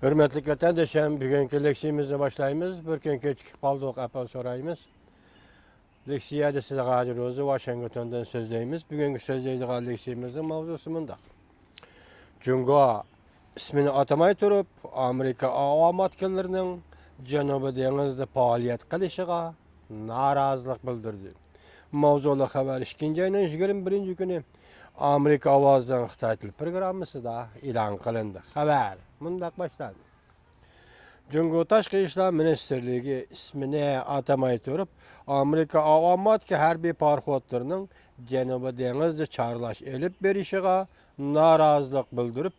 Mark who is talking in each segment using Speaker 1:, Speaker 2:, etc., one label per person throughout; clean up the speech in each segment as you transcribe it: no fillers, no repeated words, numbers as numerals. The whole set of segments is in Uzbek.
Speaker 1: Hürmetli vatandaşım, bugünkü leksiyimizni başlayımız. Bir gün keçikip kaldık, apal sorayımız. Leksiyada size Gazi Rozu, Washington'dan sözleyimiz. Bugünkü sözleydiği leksiyimizin mavzusu munda. Cungo ismini atamay turup, Amerika avam atkıllarının Janubi Dengizde faaliyet kılışıga narazılık bildirdi. Mavzulu haber 2. ayının 21. günü Amerika Avazdan Xitay Til programısı da ilan kılındı. Haber mundak başlandı. Cungo Taşkı İşler Ministerliği ismini atamay turup, Amerika avamatki harbiy parxotlarının Janubi Dengizde çarlaş elip berişiga narazılık bildirip,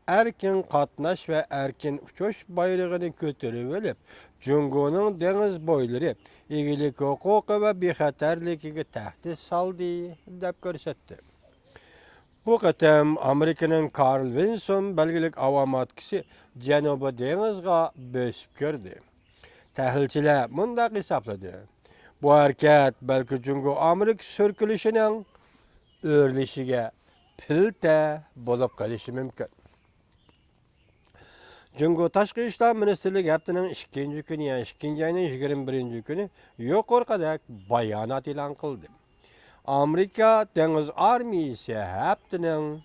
Speaker 1: erkin katnaş ve erkin uçuş bayrağını kötürüp elip, Cungo'nun deniz boyları igilik hukuku ve bexaterliği tehdit saldı dep görsetti. Bu qatam Amerika'nın Carl Vinson belgilik avamatçısı Janubi Dengizga bösüp kirdi. Tahlilçiler mundaq hesapladı. Bu hareket belki Cungo Amerika sürkülüşünün örlüşüge pilte bolup kalışı mümkün. Cungo Taşkı İşler Ministerliği haftanın 2. günü yani 2. ayının 21. günü yukarıdaki bayanat ilan kıldı. Amerika Deniz Armiyası haftanın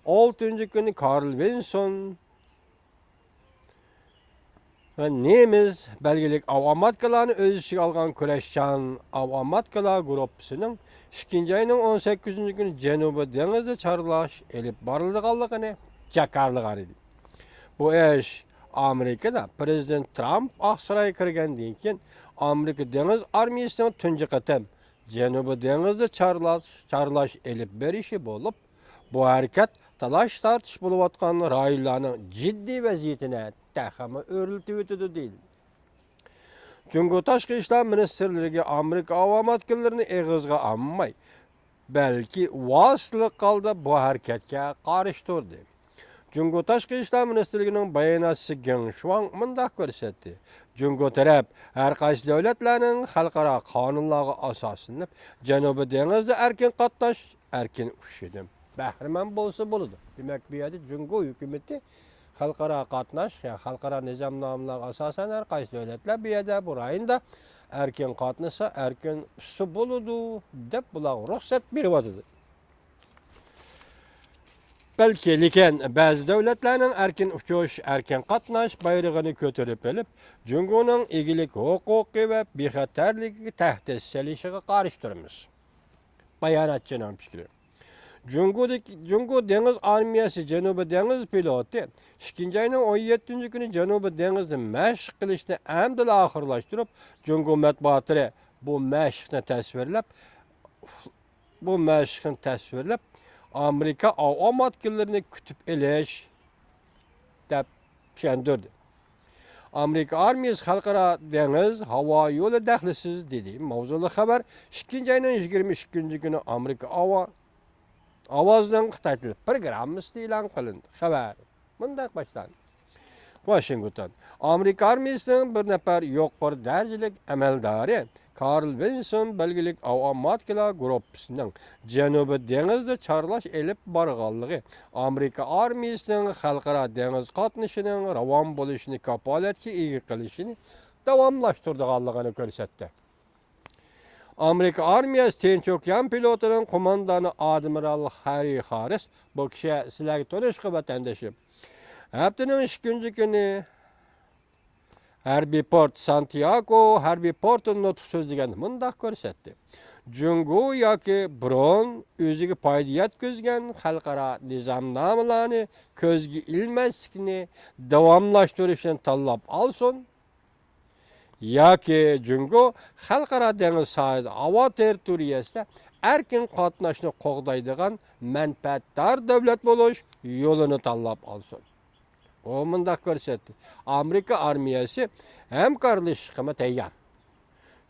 Speaker 1: 6. günü Carl Vinson ve Nemiz belgelik avamatkalarını öz içine algan Küreşcan avamatkalar grupsunun 2. ayının 18. günü Janubi Denizde çarlaş elip barıldıqallıqını jakarlıqan idi. Bu iş Amerika'da Prezident Trump Aksaray'a kirgenden keyin Amerika Deniz Armiyasının tunji qatam Janubi Denizde çarlaş elip berişi bolup, bu hareket talaş tartış bulup atkan rayonlarning ciddi vaziyetine tahimi örültüp ötüdü değil. Cungo Taşkı İşler Ministerliği Amerika avamatkilerini eğizga almay, belki vasılık kaldı bu hareketke karıştırdı. Cungo Taşkı İşler Ministerliği'nin bayanatçısı Geng Shuang mındak görsetti. Cungo taraf her qaysi devletlerinin halkara kanunları asaslanıp Janubi Denizde erkin katnaş, erkin uçuşudu. Bahriman bolsa boludu. Demek bir yerde Cungo hükümeti halkara katnaş, yani halkara nizamnamalar asasen her qaysi devletler bir yerde burayında erkin katnasa, erkin su boludu dep bular ruhsat berip atıdı. Belki liken bazı devletlerinin erkin uçuş, erkin katnaş bayrağını kötürüp elip, Cungo'nun igilik hukuku ve bexaterliği tehdit selişiği karıştırmış. Bayanatçının fikri. Cungo Deniz Armiyası Janubi Deniz pilotu 2. ayının 17. günü Janubi Deniz'de meşq kılışını emdil ahırlaştırıp, Cungo matbuatları bu meşqini tasvirlep, Amerika avamatkilerini kütüp eleş dep şendirdi. Amerika Armiyası Halkara Deniz Hava Yolu daxlisiz dedi. Mavzulu haber 2. ayının 22. günü Amerika Avazdan Xitay Til programısı ilan kılındı. Haber mındak başlandı. Washington. Amerika Armiyasının bir nefer yuqori derecelik amaldarı Carl Vinson belgilik avamatkilar grupsunun Janubi Denizde çarlaş elip barğanlığı Amerika Armiyasının halkara deniz qatnaşının ravan boluşunu kapolatga ega qilishini davamlaştırdığını görsetti. Amerika Armiyası Tinch Okean pilotunun kumandanı Admiral Harry Harris bu kişi sizlerge tanışqı vatandaşım. Haftanın 2. günü Harbiy port Santiago harbiy portun nutq so'zlagan mundaq ko'rsatdi. Cungo yoki biron o'ziga foyda yetkazgan xalqaro nizomnomalarni ko'zga ilmaslikni davomlashtirishni tanlab olsin yoki Cungo xalqaro dengiz sohili havo territoriyasida erkin qatnashni qo'g'daydigan manfaatdor davlat bo'lish yo'lini tanlab olsin. O mundaq ko'rsatdi. Amerika Armiyasi hamkorlashishga tayyor.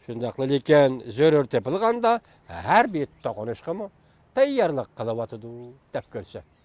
Speaker 1: Shundaqla lekin zarur tepilganda har bir to'qnashishga tayyorlik qilib atadi deb ko'rsatdi.